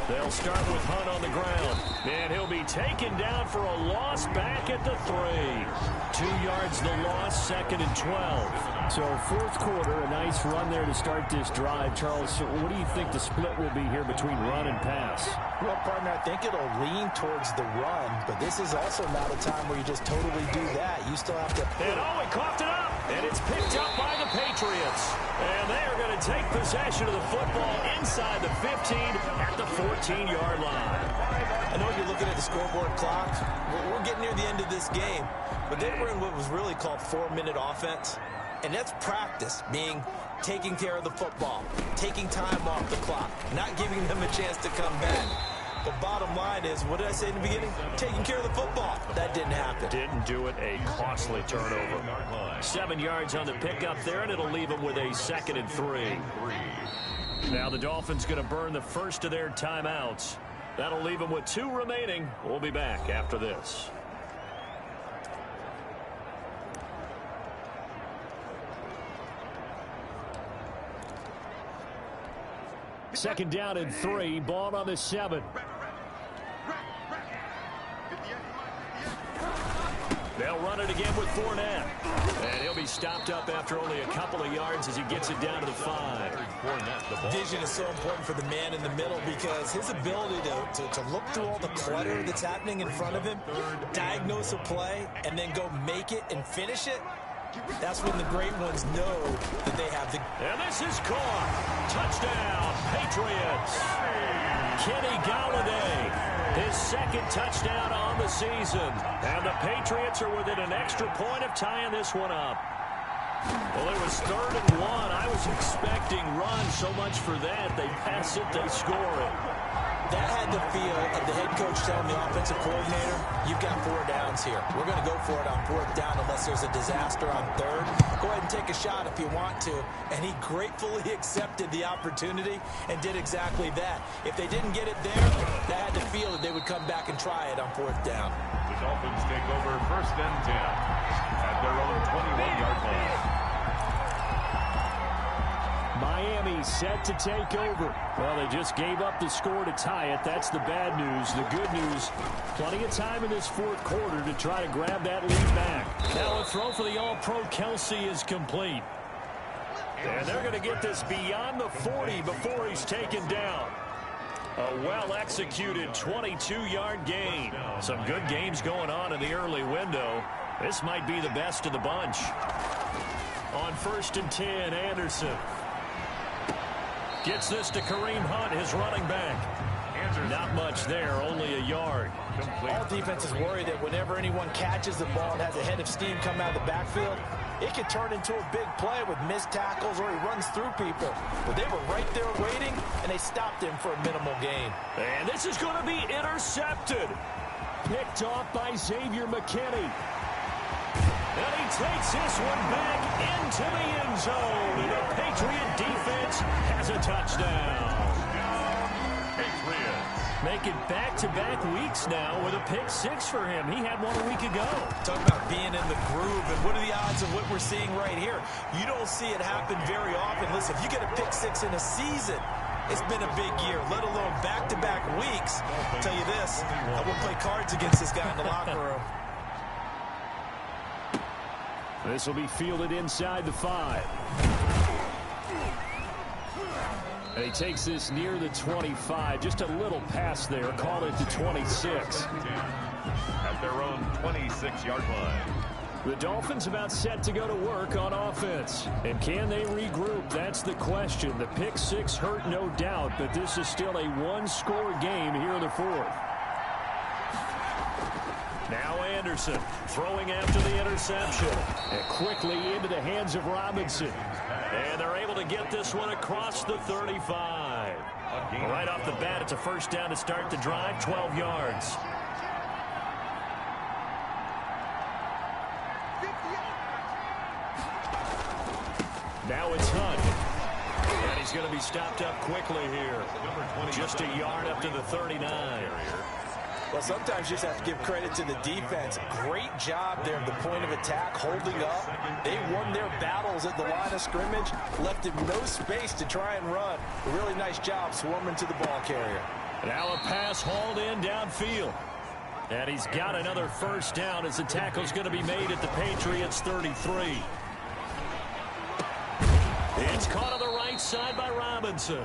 They'll start with Hunt on the ground. And he'll be taken down for a loss back at the 3. 2 yards the loss, 2nd and 12. So fourth quarter, a nice run there to start this drive. Charles, so what do you think the split will be here between run and pass? Well, partner, I think it'll lean towards the run, but this is also not a time where you just totally do that. You still have to... And he coughed it up, and it's picked up by the Patriots. And they are going to take possession of the football inside the 15 at the 14-yard line. I know you're looking at the scoreboard clock. We're getting near the end of this game, but they were in what was really called 4-minute offense. And that's practice, being taking care of the football, taking time off the clock, not giving them a chance to come back. But bottom line is, what did I say in the beginning? Taking care of the football. That didn't happen. Didn't do it. A costly turnover. 7 yards on the pickup there, and it'll leave them with a 2nd and 3. Now the Dolphins going to burn the first of their timeouts. That'll leave them with 2 remaining. We'll be back after this. Second down and 3, ball on the 7. They'll run it again with Fournette. And he'll be stopped up after only a couple of yards as he gets it down to the 5. Vision is so important for the man in the middle because his ability to look through all the clutter that's happening in front of him, diagnose a play, and then go make it and finish it, that's when the great ones know that they have the... And this is caught. Touchdown, Patriots. Kenny Golladay, his 2nd touchdown on the season. And the Patriots are within an extra point of tying this one up. Well, it was 3rd and 1. I was expecting run so much for that. They pass it, they score it. That had the feel of the head coach telling the offensive coordinator, you've got 4 downs here. We're going to go for it on 4th down unless there's a disaster on 3rd. Go ahead and take a shot if you want to. And he gratefully accepted the opportunity and did exactly that. If they didn't get it there, that had the feel that they would come back and try it on 4th down. The Dolphins take over 1st and 10 at their own 21-yard line. Miami set to take over. Well, they just gave up the score to tie it. That's the bad news. The good news, plenty of time in this 4th quarter to try to grab that lead back. Now a throw for the All-Pro Kelsey is complete. And they're going to get this beyond the 40 before he's taken down. A well-executed 22-yard gain. Some good games going on in the early window. This might be the best of the bunch. On 1st and 10, Anderson gets this to Kareem Hunt, his running back. Not much there, only a yard. All defenses worry that whenever anyone catches the ball and has a head of steam come out of the backfield, it could turn into a big play with missed tackles or he runs through people. But they were right there waiting, and they stopped him for a minimal gain. And this is going to be intercepted. Picked off by Xavier McKinney. And he takes this one back into the end zone. And the Patriot defense has a touchdown. Patriots. Make it back-to-back weeks now with a pick 6 for him. He had one a week ago. Talk about being in the groove, and what are the odds of what we're seeing right here? You don't see it happen very often. Listen, if you get a pick 6 in a season, it's been a big year, let alone back-to-back weeks. I'll tell you this, I won't play cards against this guy in the locker room. This will be fielded inside the 5. And he takes this near the 25. Just a little pass there. Call it the 26. At their own 26-yard line. The Dolphins about set to go to work on offense. And can they regroup? That's the question. The pick 6 hurt, no doubt, but this is still a one-score game here in the 4th. Now Anderson throwing after the interception. And quickly into the hands of Robinson. And they're able to get this one across the 35. Right off the bat, it's a first down to start the drive, 12 yards. Now it's Hunt. And he's going to be stopped up quickly here. Just a yard up to the 39. Well, sometimes you just have to give credit to the defense. Great job there at the point of attack, holding up. They won their battles at the line of scrimmage, left him no space to try and run. A really nice job swarming to the ball carrier. Now a pass hauled in downfield. And he's got another first down as the tackle's going to be made at the Patriots' 33. It's caught on the right side by Robinson.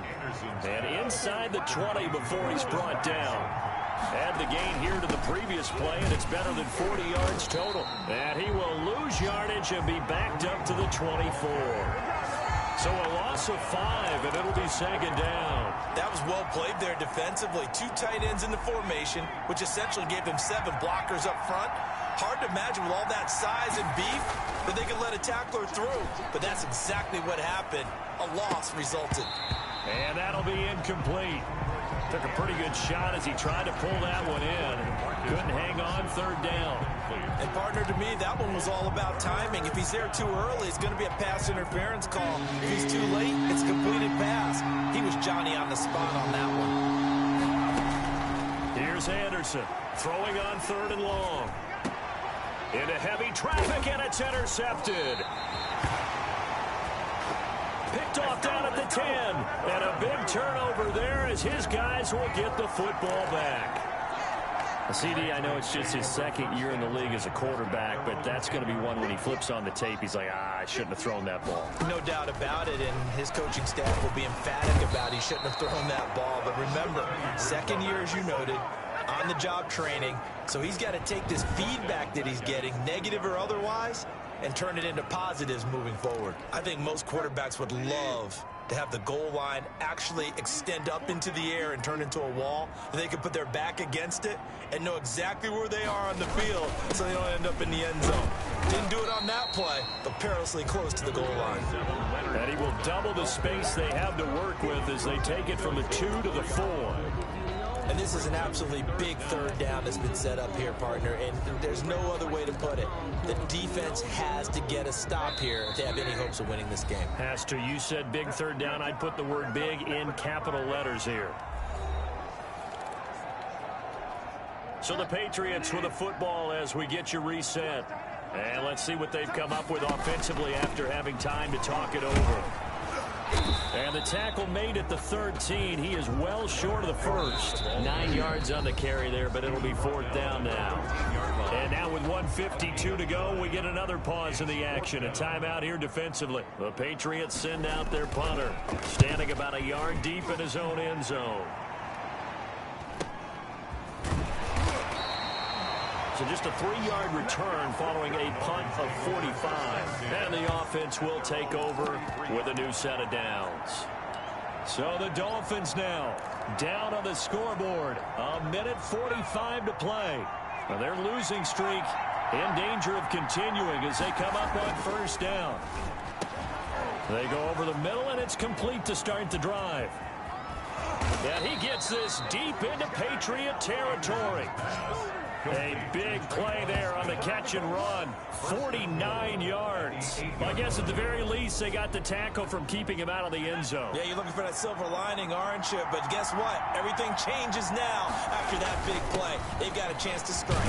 And inside the 20 before he's brought down. Add the gain here to the previous play, and it's better than 40 yards total. And he will lose yardage and be backed up to the 24. So a loss of 5, and it'll be second down. That was well played there defensively. 2 tight ends in the formation, which essentially gave them 7 blockers up front. Hard to imagine with all that size and beef that they could let a tackler through. But that's exactly what happened. A loss resulted. And that'll be incomplete. Took a pretty good shot as he tried to pull that one in. Couldn't hang on, third down. And partner, to me, that one was all about timing. If he's there too early, it's going to be a pass interference call. If he's too late, it's a completed pass. He was Johnny on the spot on that one. Here's Anderson throwing on third and long. Into heavy traffic, and it's intercepted. Picked off down at the 10. And a big turnover there as his guys will get the football back. CD, I know it's just his second year in the league as a quarterback, but that's going to be one when he flips on the tape. He's like, I shouldn't have thrown that ball. No doubt about it, and his coaching staff will be emphatic about he shouldn't have thrown that ball. But remember, second year, as you noted, on-the-job training, so he's got to take this feedback that he's getting, negative or otherwise, and turn it into positives moving forward. I think most quarterbacks would love to have the goal line actually extend up into the air and turn into a wall. They can put their back against it and know exactly where they are on the field so they don't end up in the end zone. Didn't do it on that play, but perilously close to the goal line. And he will double the space they have to work with as they take it from the 2 to the 4. And this is an absolutely big third down that's been set up here, partner, and there's no other way to put it. The defense has to get a stop here if they have any hopes of winning this game. Has to. You said big third down. I'd put the word big in capital letters here. So the Patriots with the football as we get you reset. And let's see what they've come up with offensively after having time to talk it over. And the tackle made at the 13. He is well short of the first. 9 yards on the carry there, but it'll be fourth down now. And now with 1:52 to go, we get another pause in the action. A timeout here defensively. The Patriots send out their punter, standing about a yard deep in his own end zone. So just a 3-yard return following a punt of 45. And the offense will take over with a new set of downs. So the Dolphins now down on the scoreboard. 1:45 to play. Now their losing streak in danger of continuing as they come up on first down. They go over the middle, and it's complete to start the drive. And he gets this deep into Patriot territory. A big play there on the catch and run. 49 yards. Well, I guess at the very least, they got the tackle from keeping him out of the end zone. Yeah, you're looking for that silver lining, aren't you? But guess what? Everything changes now after that big play. They've got a chance to strike.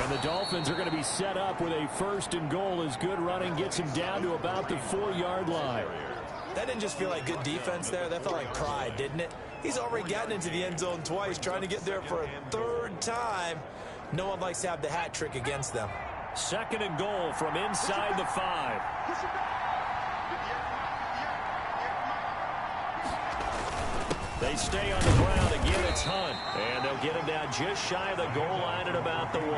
And the Dolphins are going to be set up with a first and goal as good running gets him down to about the 4-yard line. That didn't just feel like good defense there. That felt like pride, didn't it? He's already gotten into the end zone twice, trying to get there for a third time. No one likes to have the hat trick against them. Second and goal from inside the 5. They stay on the ground. Again, it's Hunt. And they'll get him down just shy of the goal line at about the 1.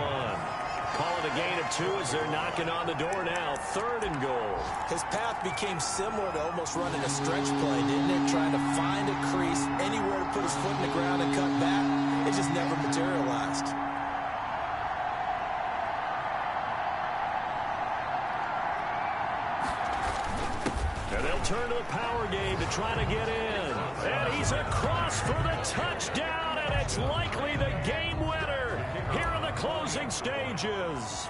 Call it a gain of 2 as they're knocking on the door now. Third and goal. His path became similar to almost running a stretch play, didn't it? Trying to find a crease, anywhere to put his foot in the ground and cut back. It just never materialized. turn to the power game to try to get in. And he's across for the touchdown, and it's likely the game winner here in the closing stages.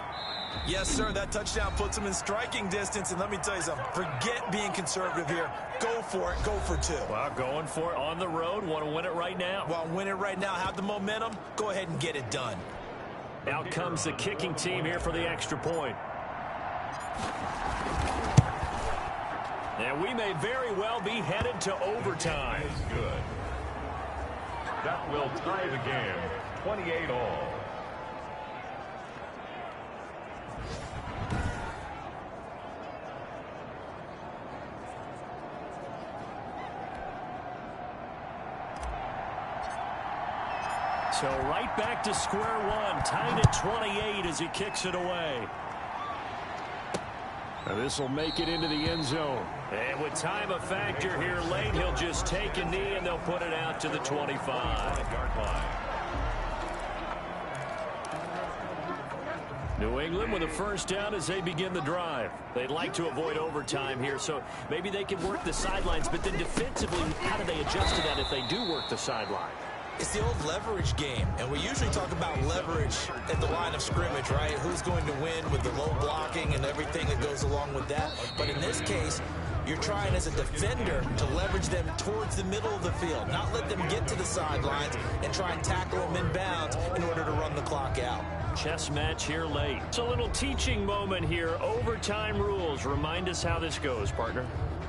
Yes, sir, that touchdown puts him in striking distance, and let me tell you something, forget being conservative here. Go for it, go for two. Well, going for it on the road, want to win it right now. Well, win it right now, have the momentum, go ahead and get it done. Out comes the kicking team here for the extra point. And we may very well be headed to overtime. Good. That will tie the game, 28 all. So right back to square one, tied at 28 as he kicks it away. This will make it into the end zone. And with time a factor here late, he'll just take a knee and they'll put it out to the 25-yard line. New England with a first down as they begin the drive. They'd like to avoid overtime here, so maybe they can work the sidelines, but then defensively, how do they adjust to that if they do work the sideline? It's the old leverage game, and we usually talk about leverage at the line of scrimmage, right? Who's going to win with the low blocking and everything that goes along with that. But in this case, you're trying as a defender to leverage them towards the middle of the field, not let them get to the sidelines and try and tackle them inbounds in order to run the clock out. Chess match here late. It's a little teaching moment here. Overtime rules. Remind us how this goes, partner.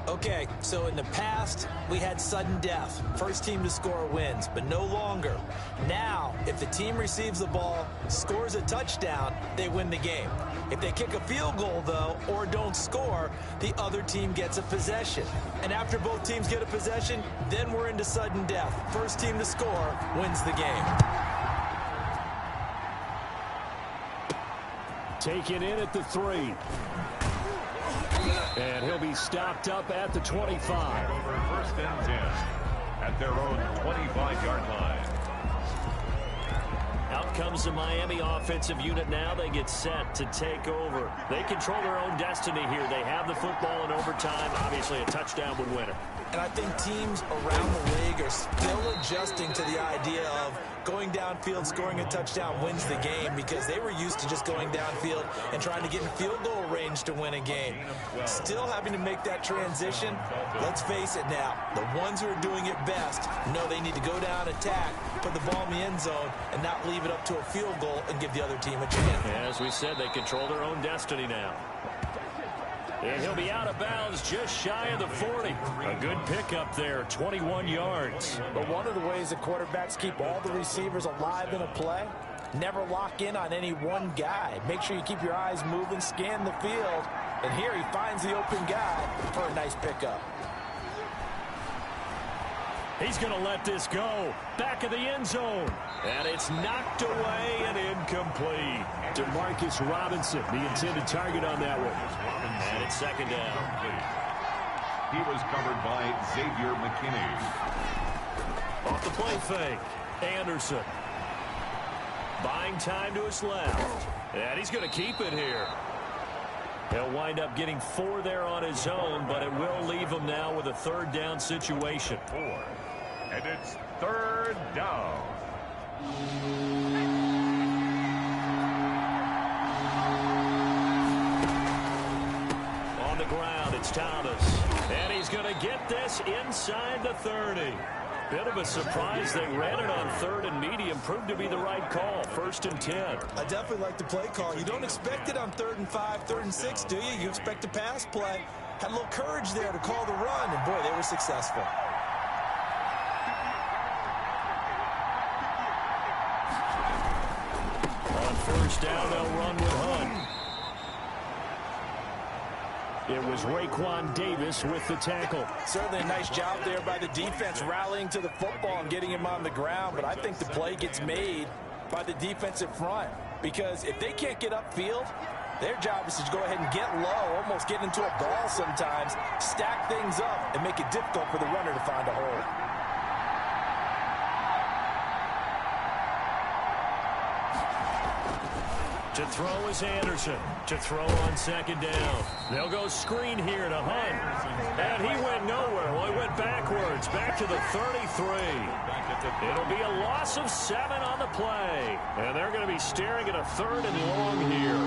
Okay, so in the past, we had sudden death. First team to score wins, but no longer. Now, if the team receives the ball, scores a touchdown, they win the game. If they kick a field goal, though, or don't score, the other team gets a possession. And after both teams get a possession, then we're into sudden death. First team to score wins the game. Taken in at the 3. And he'll be stopped up at the 25. Over first and 10 at their own 25-yard line. Out comes the Miami offensive unit now. They get set to take over. They control their own destiny here. They have the football in overtime. Obviously, a touchdown would win it. And I think teams around the league are still adjusting to the idea of going downfield, scoring a touchdown wins the game, because they were used to just going downfield and trying to get in field goal range to win a game. Still having to make that transition. Let's face it now, the ones who are doing it best know they need to go down, attack, put the ball in the end zone, and not leave it up to a field goal and give the other team a chance. As we said, they control their own destiny now. And he'll be out of bounds just shy of the 40. A good pickup there, 21 yards. But one of the ways that quarterbacks keep all the receivers alive in a play, never lock in on any one guy. Make sure you keep your eyes moving, scan the field. And here he finds the open guy for a nice pickup. He's going to let this go. Back of the end zone. And it's knocked away and incomplete. DeMarcus Robinson, the intended target on that one. And it's second down. He was covered by Xavier McKinney. Off the play fake. Anderson. Buying time to his left. And he's going to keep it here. He'll wind up getting 4 there on his own, but it will leave him now with a third down situation. 4. And it's third down. On the ground, it's Thomas. And he's going to get this inside the 30. Bit of a surprise. They ran it on 3rd and medium. Proved to be the right call. 1st and 10. I definitely like the play call. You don't expect it on 3rd and 5, 3rd and 6, do you? You expect a pass play. Had a little courage there to call the run, and boy, they were successful. On first down, they'll run with Hunt. It was Raekwon Davis with the tackle. Certainly a nice job there by the defense, rallying to the football and getting him on the ground. But I think the play gets made by the defensive front, because if they can't get upfield, their job is to go ahead and get low, almost get into a ball sometimes, stack things up, and make it difficult for the runner to find a hole. To throw is Anderson. To throw on second down. They'll go screen here to Hunt. And he went nowhere. Well, he went backwards. Back to the 33. It'll be a loss of 7 on the play. And they're going to be staring at a 3rd and long here.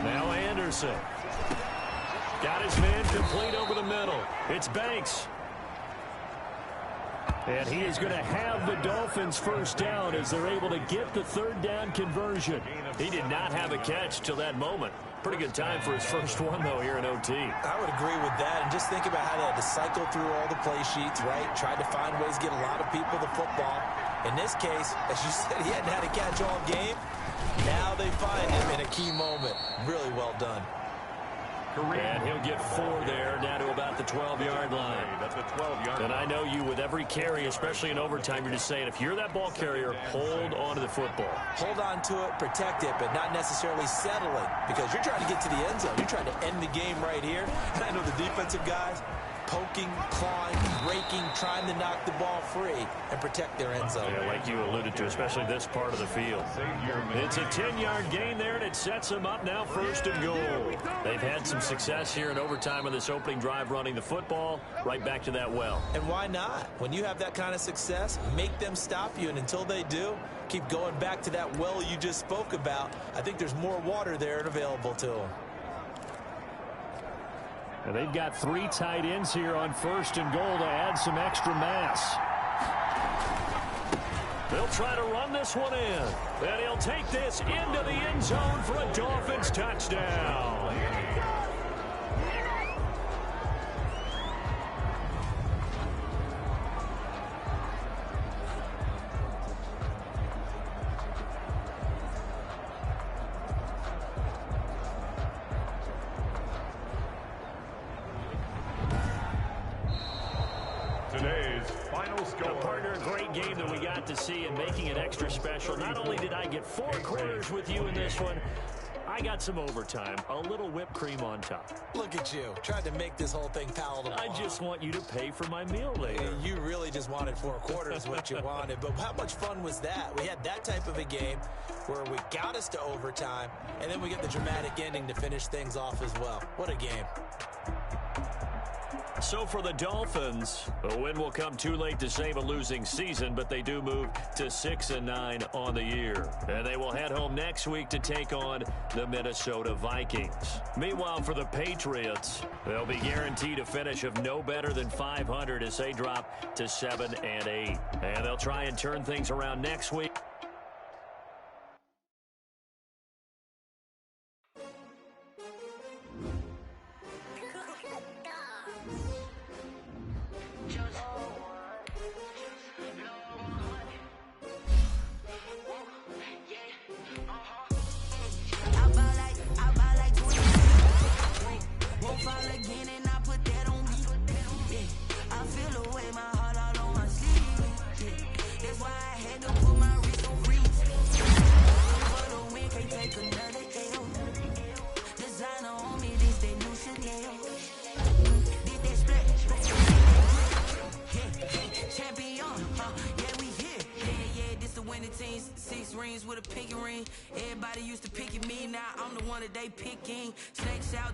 Now Anderson. Got his man complete over the middle. It's Banks. And he is going to have the Dolphins first down as they're able to get the 3rd down conversion. He did not have a catch till that moment. Pretty good time for his first one, though, here in OT. I would agree with that. And just think about how they had to cycle through all the play sheets, right? Tried to find ways to get a lot of people the football. In this case, as you said, he hadn't had a catch all game. Now they find him in a key moment. Really well done. And he'll get 4 there, down to about the 12-yard line. That's a 12-yard. And I know you, with every carry, especially in overtime, you're just saying, if you're that ball carrier, hold on to the football. Hold on to it, protect it, but not necessarily settling, because you're trying to get to the end zone. You're trying to end the game right here. And I know the defensive guys poking, clawing, raking, trying to knock the ball free and protect their end zone. Yeah, like you alluded to, especially this part of the field. It's a 10-yard gain there, and it sets them up now 1st and goal. They've had some success here in overtime on this opening drive running the football right back to that well. And why not? When you have that kind of success, make them stop you, and until they do, keep going back to that well you just spoke about. I think there's more water there and available to them. And they've got 3 tight ends here on 1st and goal to add some extra mass. They'll try to run this one in. And he'll take this into the end zone for a Dolphins touchdown. Today's final score. Partner, a great game that we got to see and making it extra special. Not only did I get 4 quarters with you in this one, I got some overtime, a little whipped cream on top. Look at you, tried to make this whole thing palatable. I just want you to pay for my meal later. You really just wanted 4 quarters, what you wanted. But how much fun was that? We had that type of a game where we got us to overtime, and then we get the dramatic ending to finish things off as well. What a game. So for the Dolphins, a win will come too late to save a losing season, but they do move to 6-9 on the year. And they will head home next week to take on the Minnesota Vikings. Meanwhile, for the Patriots, they'll be guaranteed a finish of no better than 500 as they drop to 7-8. And they'll try and turn things around next week. Teams, 6 rings with a pinky ring. Everybody used to pick at me, now I'm the one that they picking. Snakes out.